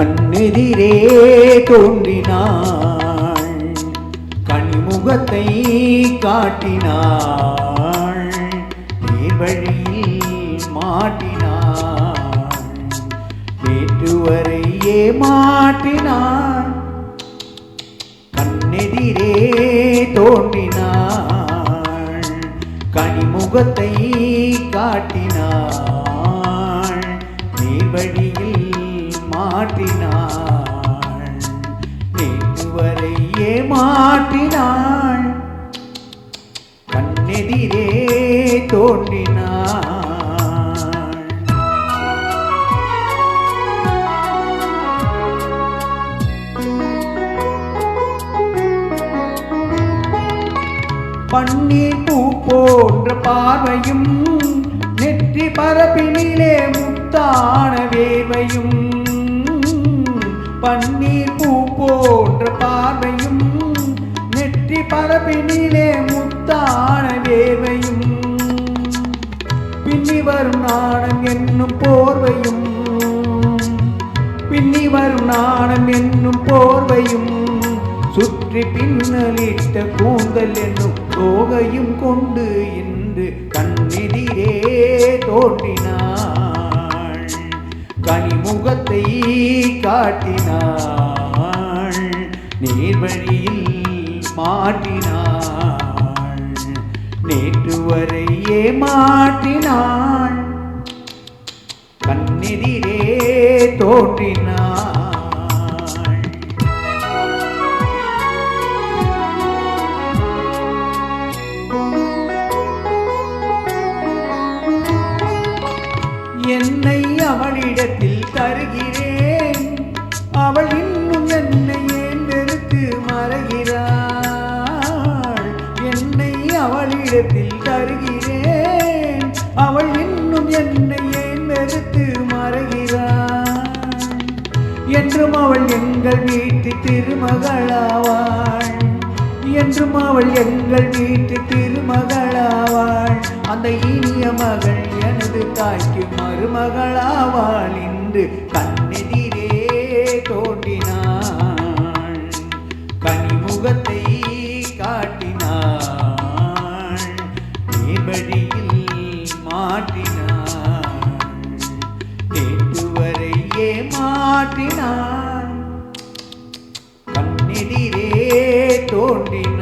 கண்ணெதிரே தோன்றினாள், கனிமுகத்தை காட்டினாள், நேர்வழியில் மாட்டினாள், வேற்றுவரை ஏமாற்றினாள். கண்ணெதிரே தோன்றினாள், கனிமுகத்தை காட்டினாள், நேர்வழியில் மாற்றினாள், நேற்றுவரை ஏமாற்றினாள். கண்ணெதிரே தோன்றினாள். பன்னீர் பூ போன்ற பார்வையும், நெற்றி பரப்பினிலே முத்தான வேர்வையும். பன்னீர் பூ போன்ற பார்வையும், நெற்றி பரப்பினிலே முத்தான வேர்வையும். பின்னி வரும் நாணம் என்னும் போர்வையும், பின்னி வரும் நாணம் என்னும் போர்வையும், சுற்றி பின்னலிட்ட கூந்தல் என்னும் தோகையும் கொண்டு இன்று கண்ணெதிரே தோன்றினாள், கனிமுகத்தை காட்டினாள், நேர்வழியில் மாட்டினாள், நேற்றுவரை ஏமாற்றினாள். கண்ணெதிரே தோன்றினாள். என்னை அவளிடத்தில் தருகிறேன், அவள் இன்னும் என்னை ஏன் வெறுத்து மறைகிறாள். என்னை அவளிடத்தில் தருகிறேன், அவள் இன்னும் என்னை ஏன் வெறுத்து மறைகிறாள். என்றும் அவள் எங்கள் வீட்டு திருமகளாவாள், என்றும் அவள் எங்கள் வீட்டு திருமகளாவாள். அந்த இனிய மகள் எனது தாய்க்கு மருமகளாவாள். இன்று கண்ணெதிரே தோன்றினாள், கனிமுகத்தை காட்டினாள், நேர்வழியில் மாற்றினாள், நேற்றுவரை ஏமாற்றினாள். கண்ணெதிரே தோன்றினாள்.